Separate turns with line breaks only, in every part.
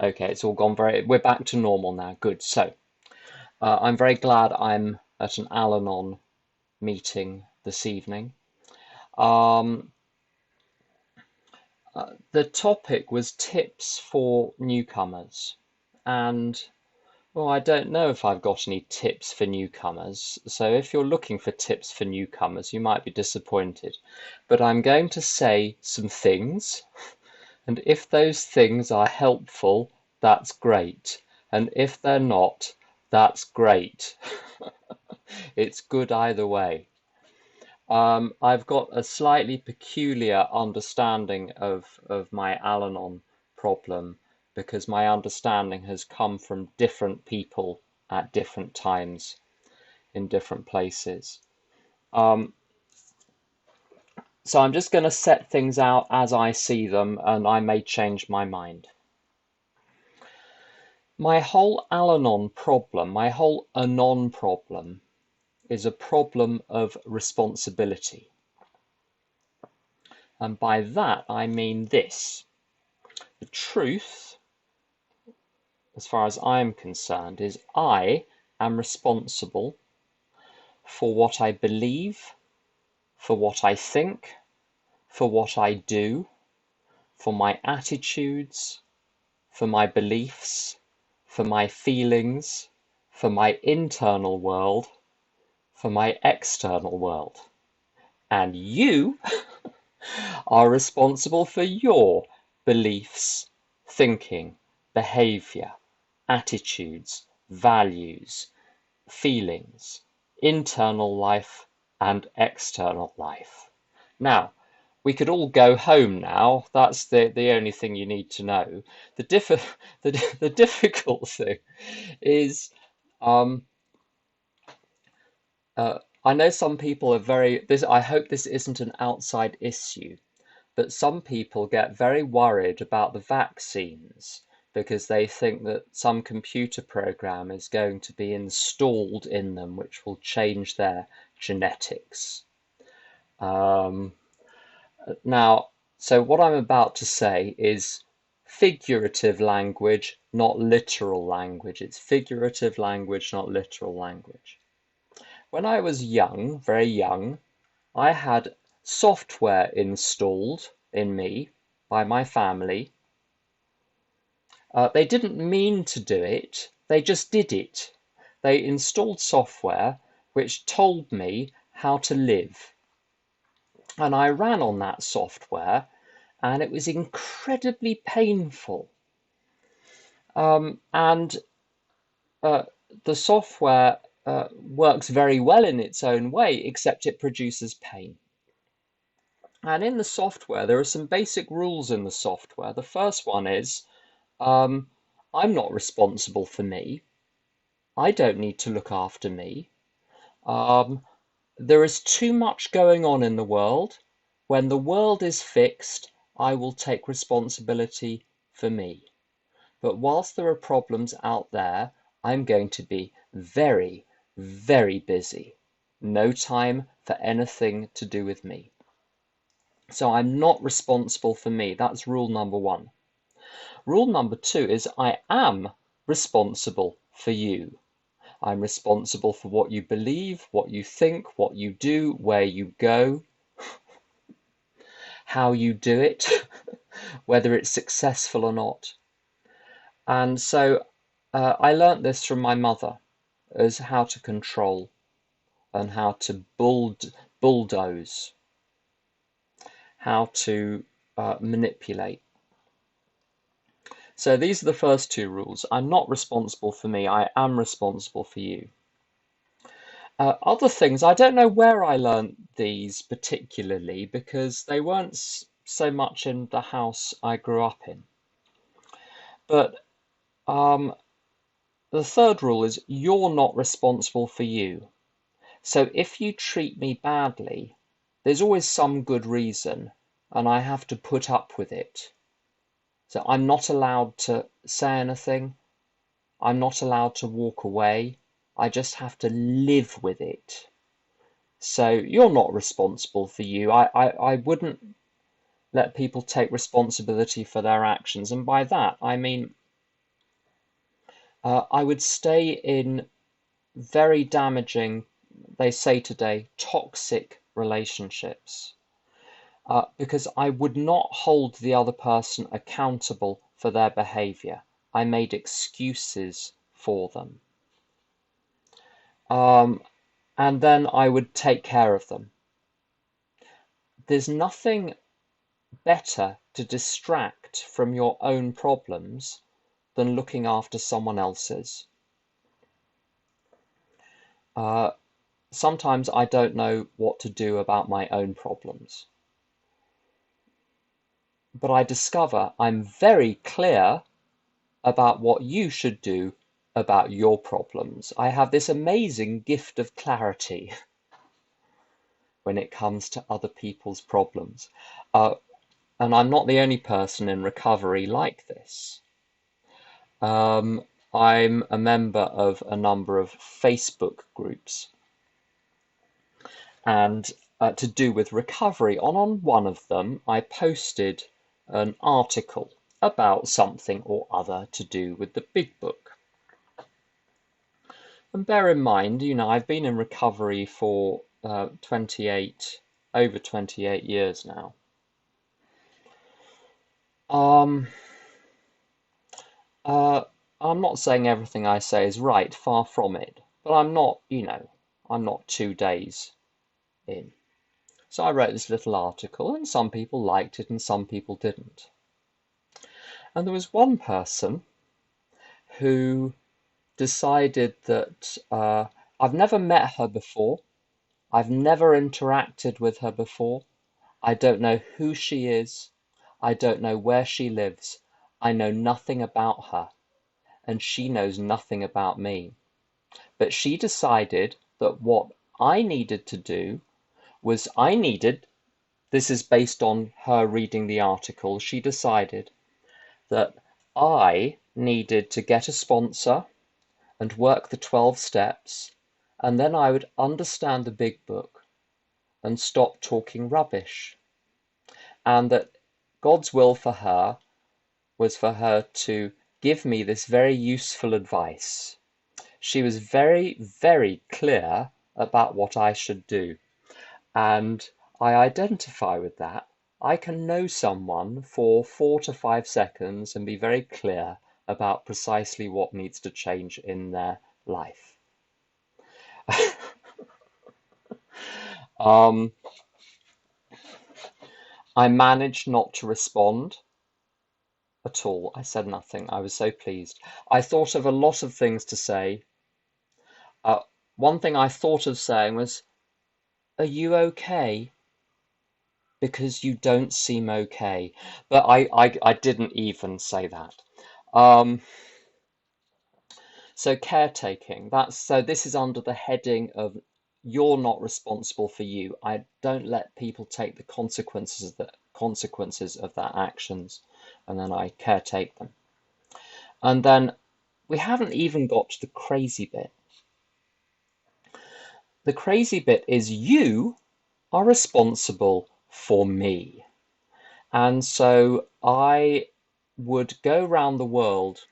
Okay, it's all gone we're back to normal now. Good. So, I'm very glad I'm at an Al-Anon meeting this evening. Um, the topic was tips for newcomers. And, well, I don't know if I've got any tips for newcomers. So if you're looking for tips for newcomers, you might be disappointed. But I'm going to say some things. And if those things are helpful, that's great. And if they're not, that's great. It's good either way. I've got a slightly peculiar understanding of my Al-Anon problem because my understanding has come from different people at different times in different places. Um, so I'm just going to set things out as I see them, and I may change my mind. My whole Al-Anon problem, my whole Anon problem, is a problem of responsibility. And by that I mean this. The truth, as far as I am concerned, is I am responsible for what I believe, for what I think, for what I do, for my attitudes, for my beliefs, for my feelings, for my internal world, for my external world. And you are responsible for your beliefs, thinking, behavior, attitudes, values, feelings, internal life and external life. Now, we could all go home now. That's the only thing you need to know. The difficult thing is um, I know some people are I hope this isn't an outside issue, but some people get very worried about the vaccines because they think that some computer program is going to be installed in them which will change their genetics. Um, Now, so what I'm about to say is figurative language, not literal language. It's figurative language, not literal language. When I was young, very young, I had software installed in me by my family. They didn't mean to do it, they just did it. They installed software which told me how to live. And I ran on that software and it was incredibly painful. And the software works very well in its own way, except it produces pain. And in the software, there are some basic rules in the software. The first one is I'm not responsible for me. I don't need to look after me. There is too much going on in the world. When the world is fixed, I will take responsibility for me. But whilst there are problems out there, I'm going to be very, very busy. No time for anything to do with me. So I'm not responsible for me. That's rule number one. Rule number two is I am responsible for you. I'm responsible for what you believe, what you think, what you do, where you go, how you do it, whether it's successful or not. And so I learnt this from my mother as how to control and how to bulldoze, how to manipulate. So these are the first two rules. I'm not responsible for me, I am responsible for you. Other things, I don't know where I learnt these particularly because they weren't so much in the house I grew up in. But the third rule is you're not responsible for you. So if you treat me badly, there's always some good reason, and I have to put up with it. So I'm not allowed to say anything. I'm not allowed to walk away. I just have to live with it. So you're not responsible for you. I wouldn't let people take responsibility for their actions. And by that, I mean, I would stay in very damaging, they say today, toxic relationships, because I would not hold the other person accountable for their behavior. I made excuses for them. And then I would take care of them. There's nothing better to distract from your own problems than looking after someone else's. Sometimes I don't know what to do about my own problems, but I discover I'm very clear about what you should do about your problems. I have this amazing gift of clarity when it comes to other people's problems. And I'm not the only person in recovery like this. I'm a member of a number of Facebook groups, and to do with recovery. On one of them, I posted an article about something or other to do with the big book. And bear in mind, I've been in recovery for over 28 years now. I'm not saying everything I say is right, far from it, but I'm not 2 days in. So I wrote this little article, and some people liked it and some people didn't. And there was one person who decided that I've never met her before, I've never interacted with her before, I don't know who she is, I don't know where she lives, I know nothing about her, and she knows nothing about me. But she decided that what I needed to do was this is based on her reading the article, she decided that I needed to get a sponsor and work the 12 steps, and then I would understand the big book and stop talking rubbish. And that God's will for her was for her to give me this very useful advice. She was very, very clear about what I should do. And I identify with that. I can know someone for 4 to 5 seconds and be very clear about precisely what needs to change in their life. I managed not to respond at all. I said nothing. I was so pleased. I thought of a lot of things to say. One thing I thought of saying was, "Are you okay? Because you don't seem okay." But I didn't even say that. So caretaking, so this is under the heading of you're not responsible for you. I don't let people take the consequences of their actions, and then I caretake them. And then we haven't even got to the crazy bit. The crazy bit is you are responsible for me. And so I would go around the world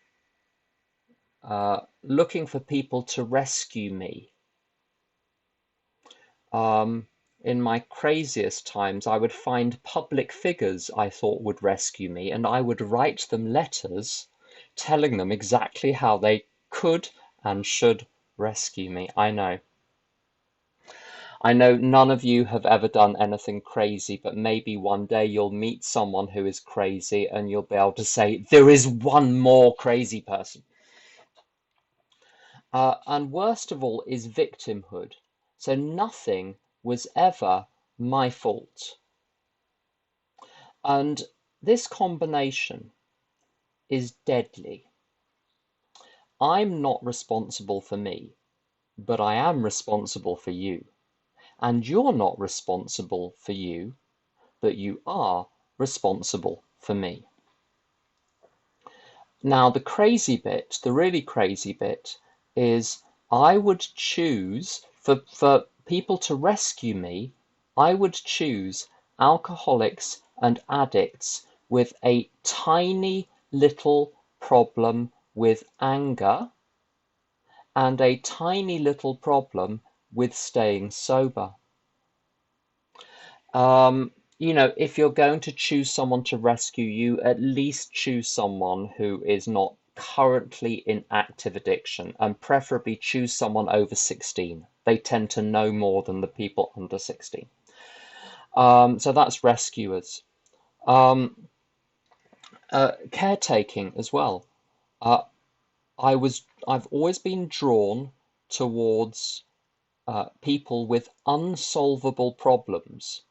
looking for people to rescue me. In my craziest times, I would find public figures I thought would rescue me, and I would write them letters telling them exactly how they could and should rescue me. I know none of you have ever done anything crazy, but maybe one day you'll meet someone who is crazy and you'll be able to say, there is one more crazy person. And worst of all is victimhood. So nothing was ever my fault. And this combination is deadly. I'm not responsible for me, but I am responsible for you. And you're not responsible for you, but you are responsible for me. Now, the crazy bit, the really crazy bit, is I would choose, for people to rescue me, I would choose alcoholics and addicts with a tiny little problem with anger and a tiny little problem with staying sober. If you're going to choose someone to rescue you, at least choose someone who is not currently in active addiction, and preferably choose someone over 16. They tend to know more than the people under 16. So that's rescuers. Um, Caretaking as well. Uh, I've always been drawn towards people with unsolvable problems.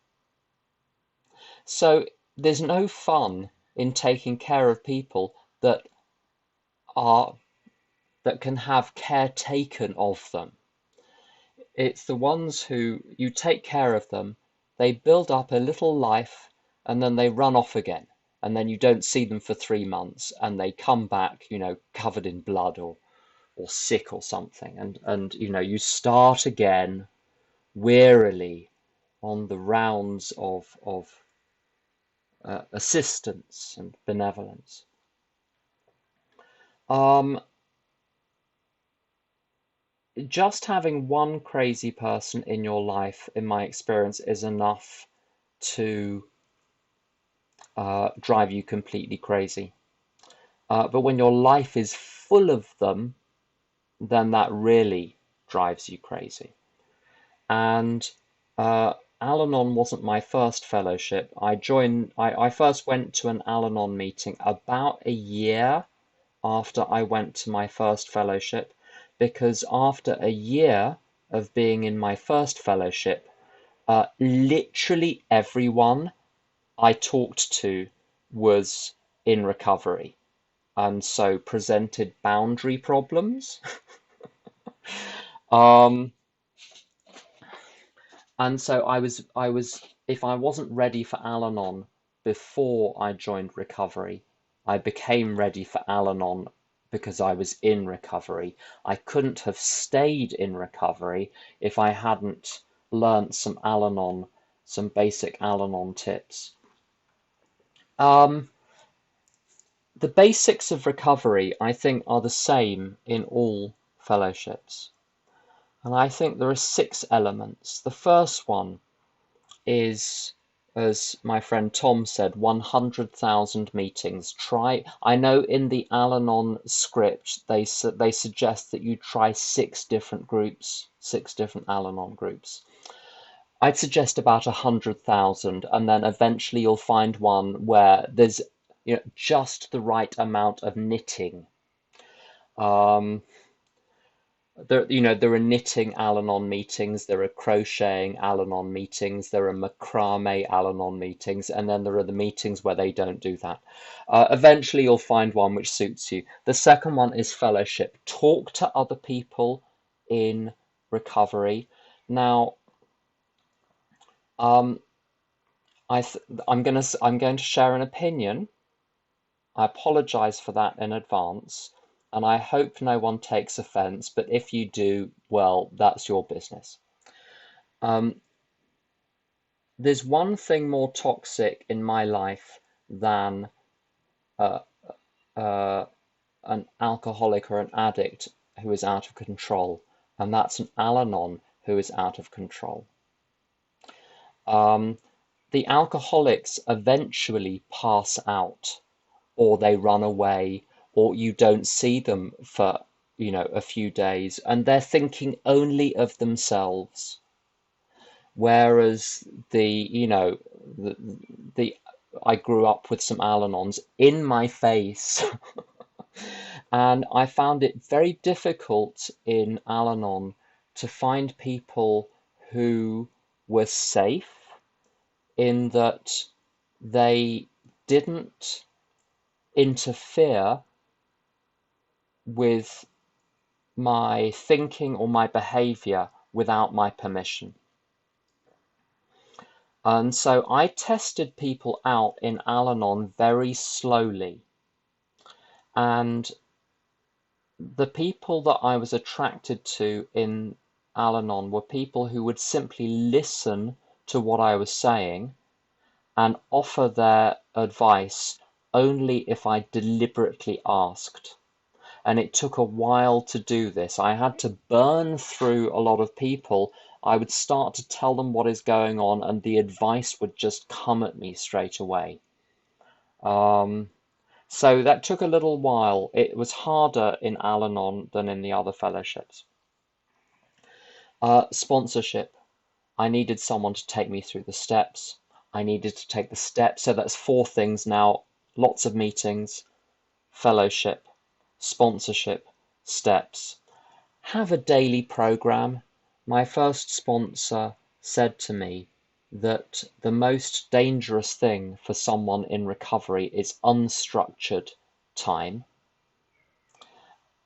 So there's no fun in taking care of people are that can have care taken of them. It's the ones who you take care of them, they build up a little life, and then they run off again. And then you don't see them for 3 months, and they come back, covered in blood or sick or something. And you start again wearily on the rounds of assistance and benevolence. Just having one crazy person in your life, in my experience, is enough to drive you completely crazy. But when your life is full of them, then that really drives you crazy. And Al-Anon wasn't my first fellowship. I first went to an Al-Anon meeting about a year after I went to my first fellowship, because after a year of being in my first fellowship, literally everyone I talked to was in recovery, and so presented boundary problems. um, and so if I wasn't ready for Al-Anon before I joined recovery, I became ready for Al-Anon because I was in recovery. I couldn't have stayed in recovery if I hadn't learnt some basic Al-Anon tips. The basics of recovery, I think, are the same in all fellowships. And I think there are 6 elements. The first one is, as my friend Tom said, 100,000 meetings. I know in the Al-Anon script, they suggest that you try 6 different groups, 6 different Al-Anon groups. I'd suggest about 100,000, and then eventually you'll find one where there's just the right amount of knitting. There are knitting Al-Anon meetings, there are crocheting Al-Anon meetings, there are macrame Al-Anon meetings, and then there are the meetings where they don't do that. Eventually you'll find one which suits you. The second one is fellowship. Talk to other people in recovery. Now, I'm going to share an opinion. I apologize for that in advance, and I hope no one takes offense, but if you do, well, that's your business. There's one thing more toxic in my life than an alcoholic or an addict who is out of control, and that's an Al-Anon who is out of control. The alcoholics eventually pass out, or they run away, or you don't see them for a few days, and they're thinking only of themselves. Whereas I grew up with some Al-Anons in my face, and I found it very difficult in Al-Anon to find people who were safe, in that they didn't interfere with my thinking or my behavior without my permission. And so I tested people out in Al-Anon very slowly. And the people that I was attracted to in Al-Anon were people who would simply listen to what I was saying and offer their advice only if I deliberately asked. And it took a while to do this. I had to burn through a lot of people. I would start to tell them what is going on, and the advice would just come at me straight away. So that took a little while. It was harder in Al-Anon than in the other fellowships. Sponsorship. I needed someone to take me through the steps. I needed to take the steps. So that's 4 things now. Lots of meetings, fellowship, sponsorship, steps. Have a daily program. My first sponsor said to me that the most dangerous thing for someone in recovery is unstructured time.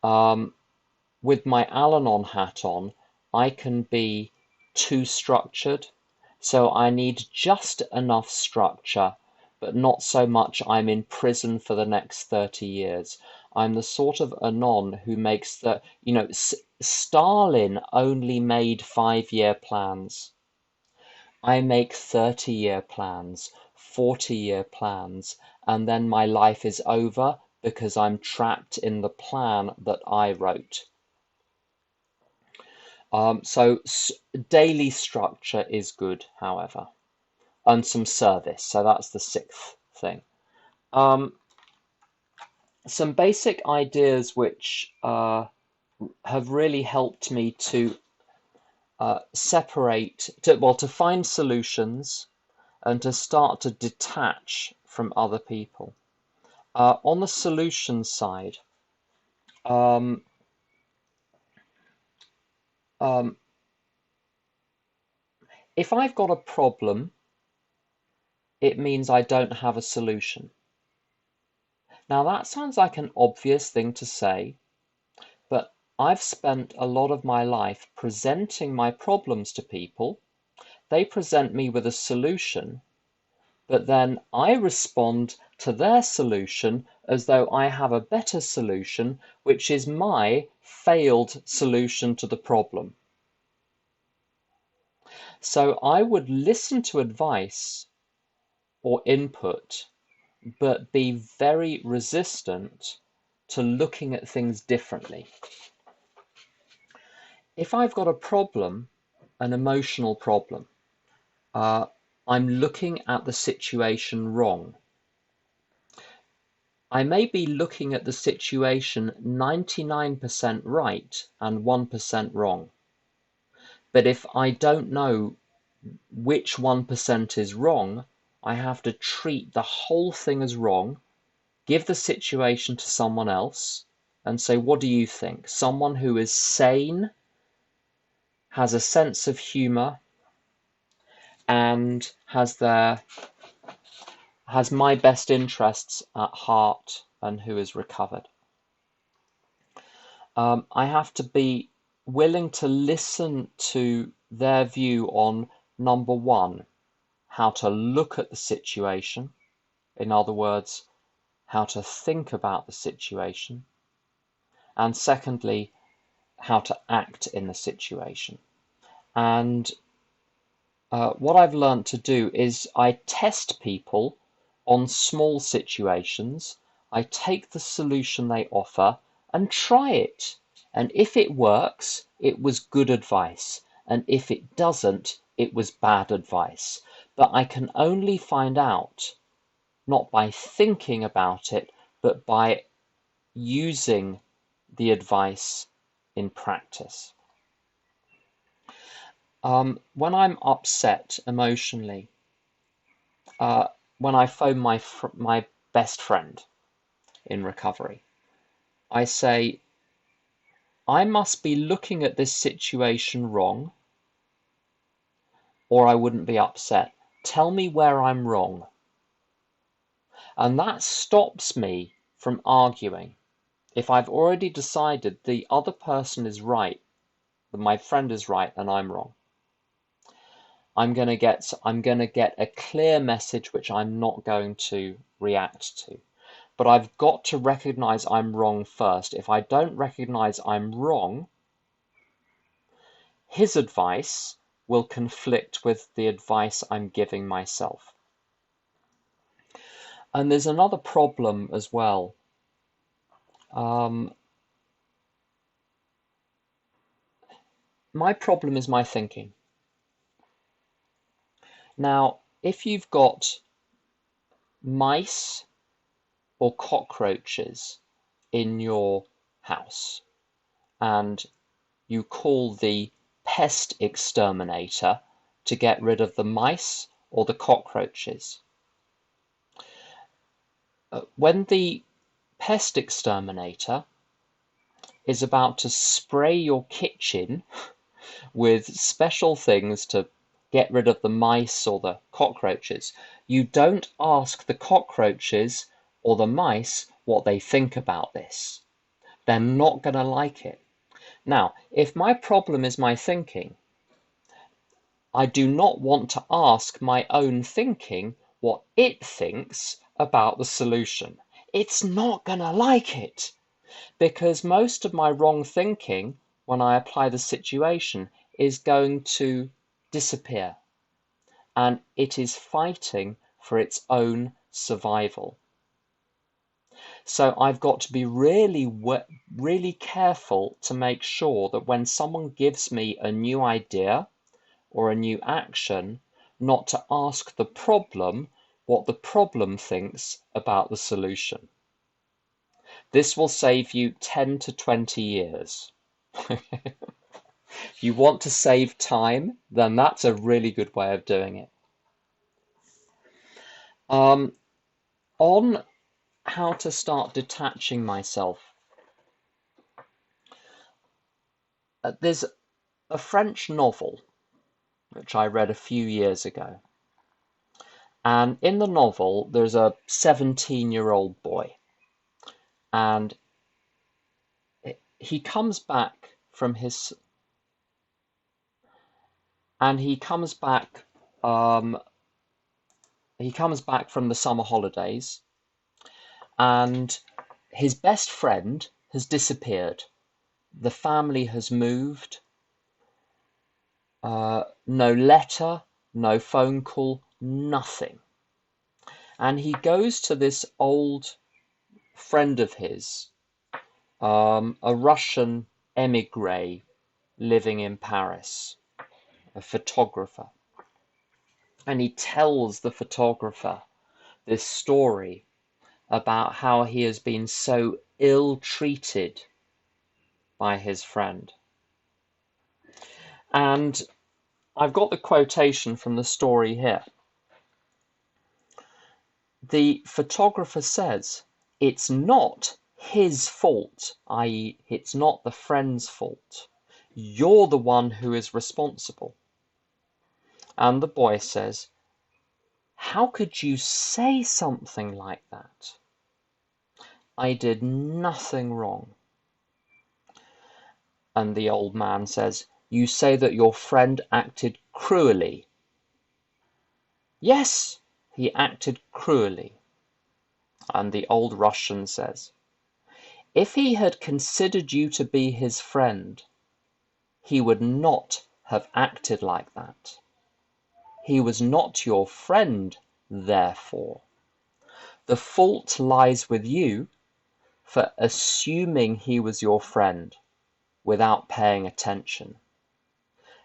With my Al-Anon hat on, I can be too structured. So I need just enough structure, but not so much I'm in prison for the next 30 years. I'm the sort of Anon who makes the, Stalin only made 5-year plans. I make 30-year plans, 40-year plans, and then my life is over because I'm trapped in the plan that I wrote. So daily structure is good, however, and some service. So that's the 6th thing. Some basic ideas which have really helped me to to find solutions and to start to detach from other people. On the solution side, if I've got a problem, it means I don't have a solution. Now that sounds like an obvious thing to say, but I've spent a lot of my life presenting my problems to people. They present me with a solution, but then I respond to their solution as though I have a better solution, which is my failed solution to the problem. So I would listen to advice or input, but be very resistant to looking at things differently. If I've got a problem, an emotional problem, I'm looking at the situation wrong. I may be looking at the situation 99% right and 1% wrong. But if I don't know which 1% is wrong, I have to treat the whole thing as wrong, give the situation to someone else, and say, what do you think? Someone who is sane, has a sense of humor, and has my best interests at heart, and who is recovered. I have to be willing to listen to their view on, number 1, how to look at the situation. In other words, how to think about the situation. And secondly, how to act in the situation. And what I've learned to do is I test people on small situations. I take the solution they offer and try it. And if it works, it was good advice. And if it doesn't, it was bad advice. But I can only find out, not by thinking about it, but by using the advice in practice. When I'm upset emotionally, when I phone my best friend in recovery, I say, I must be looking at this situation wrong, or I wouldn't be upset. Tell me where I'm wrong. And that stops me from arguing. If I've already decided the other person is right, that my friend is right and I'm wrong, I'm going to get a clear message which I'm not going to react to. But I've got to recognize I'm wrong first. If I don't recognize I'm wrong, his advice will conflict with the advice I'm giving myself. And there's another problem as well. my problem is my thinking. Now, if you've got mice or cockroaches in your house and you call the pest exterminator to get rid of the mice or the cockroaches, when the pest exterminator is about to spray your kitchen with special things to get rid of the mice or the cockroaches, you don't ask the cockroaches or the mice what they think about this. They're not going to like it. Now, if my problem is my thinking, I do not want to ask my own thinking what it thinks about the solution. It's not going to like it, because most of my wrong thinking, when I apply the situation, is going to disappear, and it is fighting for its own survival. So I've got to be really careful to make sure that when someone gives me a new idea or a new action, not to ask the problem what the problem thinks about the solution. This will save you 10 to 20 years. If you want to save time, then that's a really good way of doing it. On how to start detaching myself. There's a French novel which I read a few years ago. And in the novel, there's a 17-year-old boy. And he comes back from his... And he comes back from the summer holidays, and his best friend has disappeared. The family has moved. No letter, no phone call, nothing. And he goes to this old friend of his, a Russian emigre living in Paris, a photographer. And he tells the photographer this story about how he has been so ill-treated by his friend. And I've got the quotation from the story here. The photographer says, it's not his fault, i.e. it's not the friend's fault. You're the one who is responsible. And the boy says, how could you say something like that? I did nothing wrong. And the old man says, you say that your friend acted cruelly. Yes, he acted cruelly. And the old Russian says, if he had considered you to be his friend, he would not have acted like that. He was not your friend, therefore. The fault lies with you for assuming he was your friend without paying attention.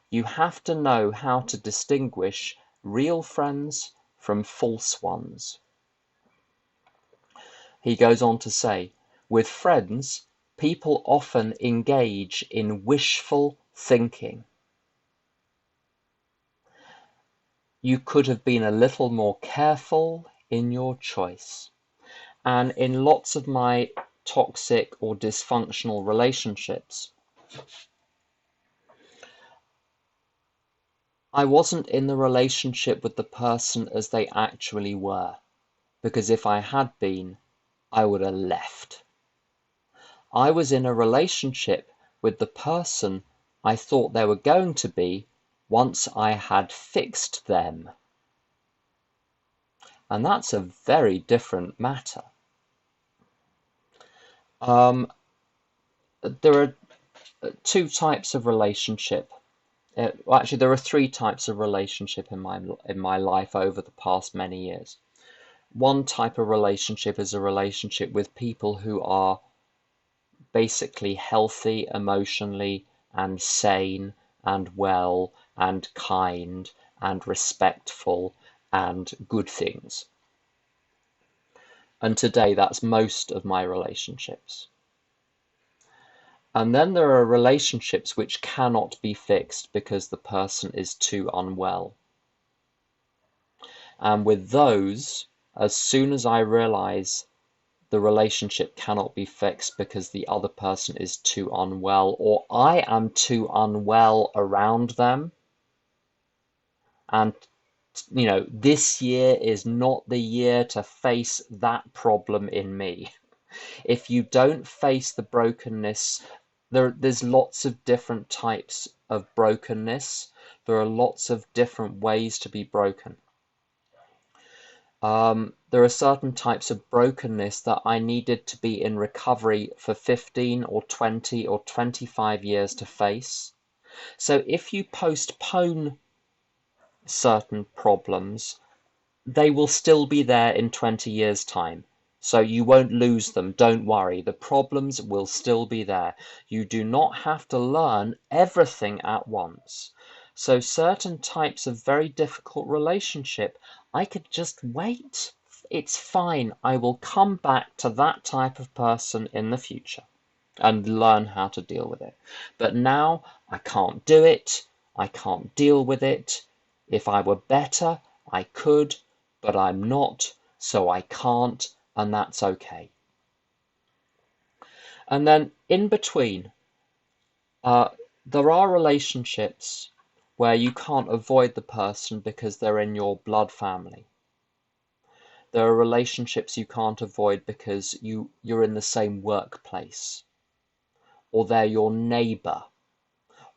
You have to know how to distinguish real friends from false ones. He goes on to say, with friends, people often engage in wishful thinking. You could have been a little more careful in your choice. And in lots of my toxic or dysfunctional relationships, I wasn't in the relationship with the person as they actually were, because if I had been, I would have left. I was in a relationship with the person I thought they were going to be once I had fixed them. And that's a very different matter. There are two types of relationship. Actually, there are three types of relationship in my life over the past many years. One type of relationship is a relationship with people who are basically healthy emotionally and sane and well and kind and respectful and good things. And today that's most of my relationships. And then there are relationships which cannot be fixed because the person is too unwell. And with those, as soon as I realize the relationship cannot be fixed because the other person is too unwell, or I am too unwell around them, and this year is not the year to face that problem in me. If you don't face the brokenness, there's lots of different types of brokenness. There are lots of different ways to be broken. There are certain types of brokenness that I needed to be in recovery for 15 or 20 or 25 years to face. So if you postpone certain problems, they will still be there in 20 years' time. So you won't lose them. Don't worry. The problems will still be there. You do not have to learn everything at once. So certain types of very difficult relationship, I could just wait. It's fine. I will come back to that type of person in the future and learn how to deal with it. But now I can't do it. I can't deal with it. If I were better, I could, but I'm not, so I can't, and that's okay. And then in between, there are relationships where you can't avoid the person because they're in your blood family. There are relationships you can't avoid because you're in the same workplace, or they're your neighbor,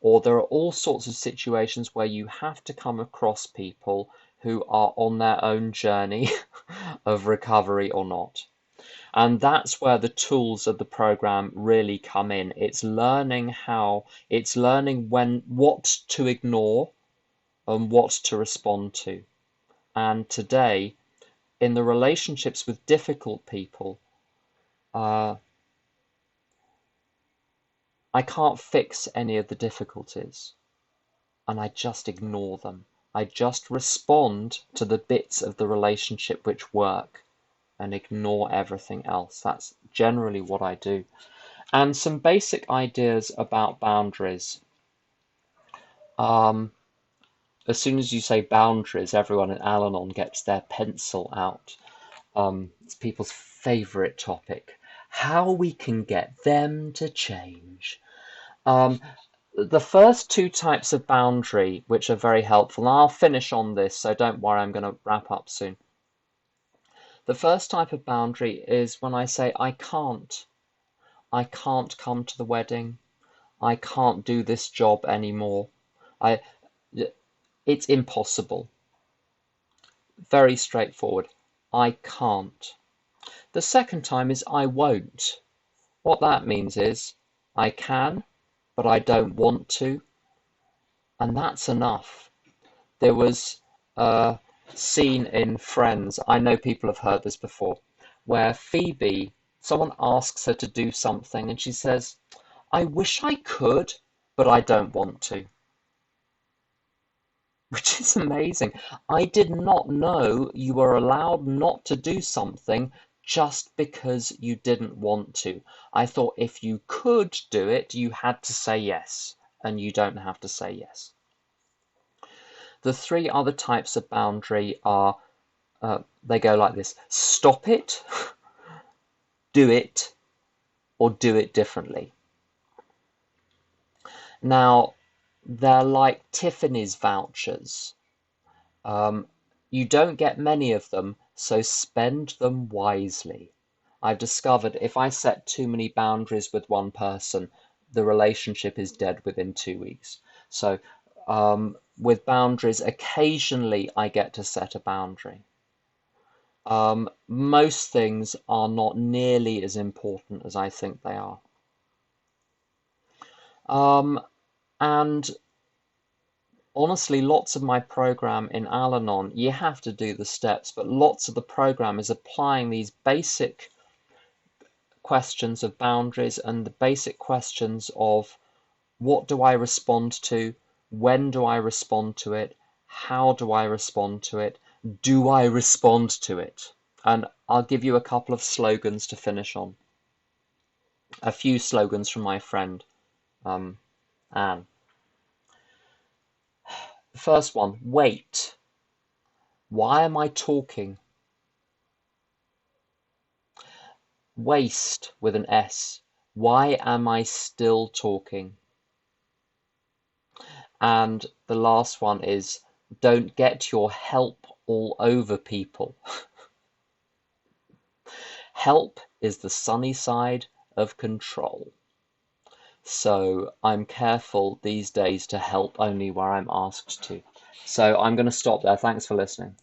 or there are all sorts of situations where you have to come across people who are on their own journey of recovery or not. And that's where the tools of the program really come in. It's learning what to ignore and what to respond to. And today, in the relationships with difficult people, I can't fix any of the difficulties, and I just ignore them. I just respond to the bits of the relationship which work and ignore everything else. That's generally what I do. And some basic ideas about boundaries. As soon as you say boundaries, everyone in Al-Anon gets their pencil out. It's people's favorite topic. How we can get them to change. The first two types of boundary, which are very helpful, and I'll finish on this, so don't worry, I'm going to wrap up soon. The first type of boundary is when I say, I can't come to the wedding. I can't do this job anymore. It's impossible. Very straightforward. I can't. The second time is I won't. What that means is I can, but I don't want to. And that's enough. There was a scene in Friends, I know people have heard this before, where Phoebe, someone asks her to do something and she says, I wish I could, but I don't want to. Which is amazing. I did not know you were allowed not to do something just because you didn't want to. I thought if you could do it, you had to say yes, and you don't have to say yes. The three other types of boundary are, they go like this: stop it, do it, or do it differently. Now, they're like Tiffany's vouchers. You don't get many of them, so spend them wisely. I've discovered if I set too many boundaries with one person, the relationship is dead within 2 weeks. So with boundaries, occasionally I get to set a boundary. Most things are not nearly as important as I think they are. And honestly, lots of my program in Al-Anon, you have to do the steps, but lots of the program is applying these basic questions of boundaries and the basic questions of what do I respond to, When do I respond to it? How do I respond to it? Do I respond to it? And I'll give you a couple of slogans to finish on. A few slogans from my friend, Anne. The first one, wait. Why am I talking? Waste with an S. Why am I still talking? And the last one is, don't get your help all over people. Help is the sunny side of control. So I'm careful these days to help only where I'm asked to. So I'm going to stop there. Thanks for listening.